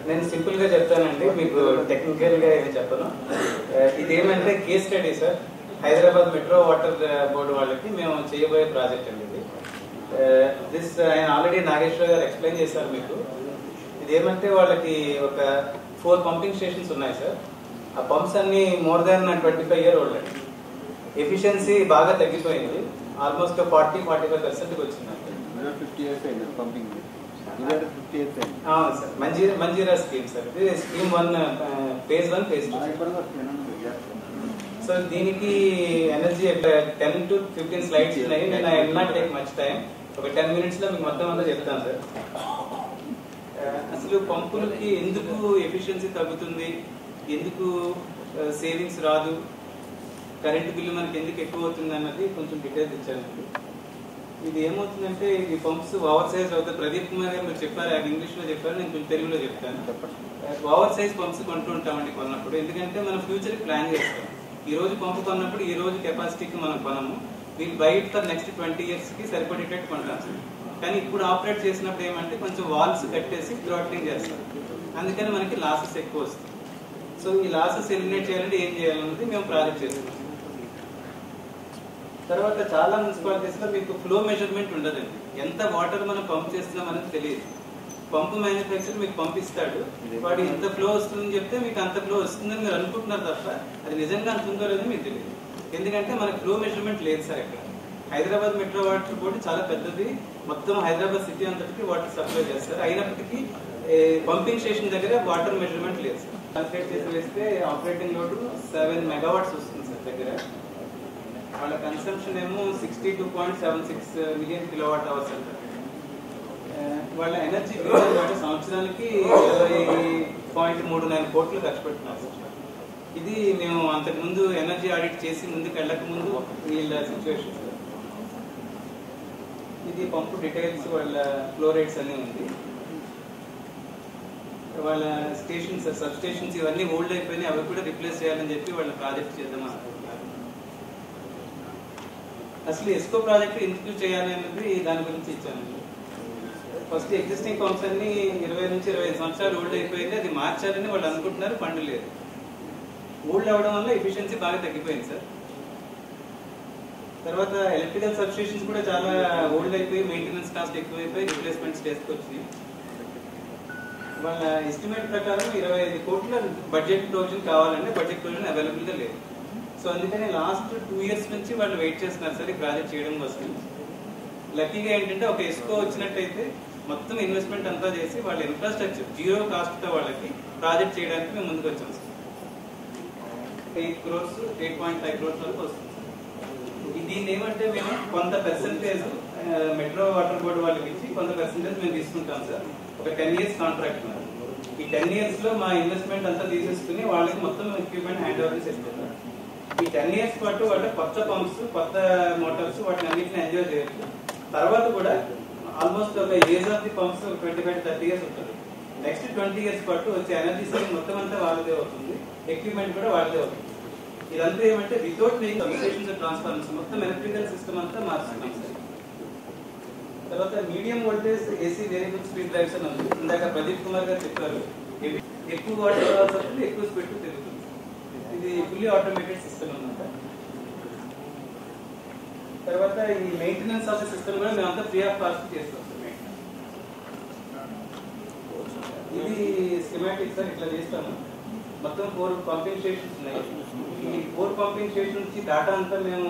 నేను సింపుల్ గా చెప్తానండి, మీకు టెక్నికల్ గా ఏమి చెప్పను. ఇదేమంటే case study sir. Hyderabad metro water board వాళ్ళకి మేము చేయబోయే ప్రాజెక్ట్ అండి ఇది. దిస్ ఆయన ఆల్రెడీ నాగేశ్వర గారు ఎక్స్ప్లెయిన్ చేశారు మీకు. ఇదేమంటే వాళ్ళకి ఒక 4 పంపింగ్ స్టేషన్స్ ఉన్నాయి సార్. ఆ పంప్స్ అన్ని మోర్ దాన్ 25 year old అండి. ఎఫిషియన్సీ బాగా తగ్గిపోయింది, ఆల్మోస్ట్ 40-45% వచ్చిందండి. సార్ మంజీరా స్కీమ్ సార్, ఇది స్కీమ్ 1 phase 1 phase 2. సో దీనికి ఎనర్జీ 10 to 15 స్లైడ్స్ ఉన్నాయి. నేను I will not take much time. ఒక 10 minutes లో మీకు మొత్తం అంతా చెప్తాను సార్. అసలు పంపులకి ఎందుకు ఎఫిషియన్సీ తగ్గుతుంది, ఎందుకు సేవింగ్స్ రాదు, కరెంటు బిల్లు మనకి ఎందుకు ఎక్కువ అవుతుంది అన్నది కొంచెం డీటెయిల్స్ ఇచ్చానండి. ఇది ఏమవుతుందంటే ఈ పంప్స్ ఓవర్ సైజ్ అవుతాయి. ప్రదీప్ కుమార్ గారు మీరు చెప్పారు, ఆయన ఇంగ్లీష్ లో చెప్పారు, నేను కొంచెం తెలుగులో చెప్తాను. ఓవర్ సైజ్ పంప్స్ కొంటూ ఉంటామండి కొన్నప్పుడు. ఎందుకంటే మనం ఫ్యూచర్ ప్లాన్ చేస్తాం. ఈ రోజు పంపు కొన్నప్పుడు ఈ రోజు కెపాసిటీకి మనం కొనము, వీళ్ళు బయట ఫర్ నెక్స్ట్ 20 years కి సరిపడేటట్టు కొంటాం సార్. కానీ ఇప్పుడు ఆపరేట్ చేసినప్పుడు ఏమంటే కొంచెం వాల్స్ కట్టేసి థ్రాట్లింగ్ చేస్తాం, అందుకని మనకి లాసెస్ ఎక్కువ వస్తాయి. సో ఈ లాసెస్ ఎలిమినేట్ చేయాలంటే ఏం చేయాలన్నది మేము ప్రాజెక్ట్ చేస్తున్నాం. తర్వాత చాలా మున్సిపాలిటీస్ లో మీకు ఫ్లో మెజర్మెంట్ ఉండదండి. ఎంత వాటర్ మనం పంప్ చేస్తున్నాం అనేది తెలియదు. పంపు మ్యానుఫ్యాక్చర్ మీకు పంపిస్తాడు, వాడు ఇంత ఫ్లో వస్తుందని చెప్తే మీకు అంత ఫ్లో వస్తుందని మీరు అనుకుంటున్నారు తప్ప అది నిజంగా అంత ఉందో లేదో మీకు తెలియదు. ఎందుకంటే మనకి ఫ్లో మెజర్మెంట్ లేదు సార్ ఇక్కడ. హైదరాబాద్ మెట్రో వాటర్ బోర్డు చాలా పెద్దది, మొత్తం హైదరాబాద్ సిటీ అంతటికి వాటర్ సప్లై చేస్తారు. అయినప్పటికీ పంపింగ్ స్టేషన్ దగ్గర వాటర్ మెజర్మెంట్ లేదు సార్. కాల్కులేట్ చేసి వేస్తే ఆపరేటింగ్ లోడ్ 7 megawatts వస్తుంది సార్ దగ్గర. వాళ్ళ కన్సంప్షన్ ఏమో 62.76 million kilowatt hours అంటారు. వాళ్ళ ఎనర్జీ బిల్ సంవత్సరానికి 20.39 కోట్లు ఖర్చు పెడుతున్నారు సార్. ఇది మేము అంతకుముందు ఎనర్జీ ఆడిట్ చేసి ముందుకు వెళ్ళక ముందు వీళ్ళ సిచ్యువేషన్ సార్. ఇది పంపు డీటెయిల్స్, వాళ్ళ ఫ్లో రేట్స్ అన్నీ ఉంది. వాళ్ళ స్టేషన్స్, సబ్ స్టేషన్స్ ఇవన్నీ ఓల్డ్ అయిపోయినాయి, అవి కూడా రిప్లేస్ చేయాలని చెప్పి వాళ్ళ ప్రాజెక్ట్ చేద్దాం అనుకుంటున్నారు. అసలు ఎస్కో ప్రాజెక్ట్ ఎందుకు చేయాలి అన్నది దాని గురించి ఇచ్చానండి. ఫస్ట్ ఎగ్జిస్టింగ్ పంప్స్ అన్ని 20 నుంచి 25 సంవత్సరాలు ఓల్డ్ అయిపోయింది, అది మార్చాలని వాళ్ళు అనుకుంటున్నారు, ఫండ్ లేదు. ఓల్డ్ అవడం వల్ల ఎఫిషియన్సీ బాగా తగ్గిపోయింది సార్. తర్వాత ఎలక్ట్రికల్ సబ్స్టేషన్స్ కూడా చాలా ఓల్డ్ అయిపోయి మెయింటెనెన్స్ కాస్ట్ ఎక్కువైపోయి రిప్లేస్మెంట్ స్టేజ్కి వచ్చినాయి. వాళ్ళ ఎస్టిమేట్ ప్రకారం 25 కోట్ల బడ్జెట్ ప్రొవిజన్ కావాలంటే బడ్జెట్ ప్రొవిజన్ అవైలబుల్గా లేదు. సో అందుకని లాస్ట్ 2 years నుంచి వాళ్ళు వెయిట్ చేస్తున్నారు సార్ ఈ ప్రాజెక్ట్ చేయడం కోసం. లక్కీగా ఏంటంటే ఒక ఎస్కో వచ్చినట్టయితే మొత్తం ఇన్వెస్ట్మెంట్ అంతా చేసి వాళ్ళ ఇన్ఫ్రాస్ట్రక్చర్ 0 కాస్ట్తో వాళ్ళకి ప్రాజెక్ట్ చేయడానికి మేము ముందుకు వచ్చాం సార్. 8 crores 8.5 crores వరకు వస్తుంది. దీన్ని ఏమంటే మేము కొంత పర్సెంటేజ్ మెట్రో వాటర్ బోర్డు వాళ్ళకి ఇచ్చి కొంత పర్సెంటేజ్ మేము తీసుకుంటాం సార్. ఒక 10 years కాంట్రాక్ట్. ఈ 10 years లో మా ఇన్వెస్ట్మెంట్ అంతా తీసేసుకుని వాళ్ళకి మొత్తం ఎక్విప్మెంట్ హ్యాండ్ ఓవర్ చేసేస్తారు. ఈ 10 years పాటు వాళ్ళ కొత్త పంప్స్, కొత్త మోటార్స్, వాటిని అన్నింటిని ఎంజాయ్ చేయొచ్చు. తర్వాత కూడా ఆల్మోస్ట్ ఒక age of the pumps 25-30 years ఉంటుంది. నెక్స్ట్ 20 years పాటు వచ్చే ఎనర్జీ సేవింగ్ మొత్తం అంతా వాళ్ళదే అవుతుంది, ఎక్విప్మెంట్ కూడా వాళ్ళదే అవుతుంది. ఇదంతా ఏమంటే without playing communications and transformers మొత్తం ఎలక్ట్రికల్ సిస్టమ్ అంతా మార్చుకున్నాం సార్. తర్వాత medium voltage AC variable speed drives అని ఉంది. ఇందాక ప్రదీప్ కుమార్ గారు చెప్పారు, ఎక్కువ వాటర్ కావాల్సి ఎక్కువ స్పీడ్ తిరుగుతుంది. ఇది ఫుల్లీ ఆటోమేటెడ్ సిస్టమ్ అన్నమాట. తర్వాత ఈ మెయింటెనెన్స్ ఆఫ్ ద సిస్టమ్ కూడా మేమంతా ఫ్రీ ఆఫ్ కాస్ట్ చేస్తాం సార్. ఇది స్కీమాటిక్ సార్, ఇట్లా చేస్తాము. మొత్తం 4 పంపింగ్ స్టేషన్స్ ఉన్నాయి. ఈ 4 పంపింగ్ స్టేషన్ నుంచి డేటా అంతా మేము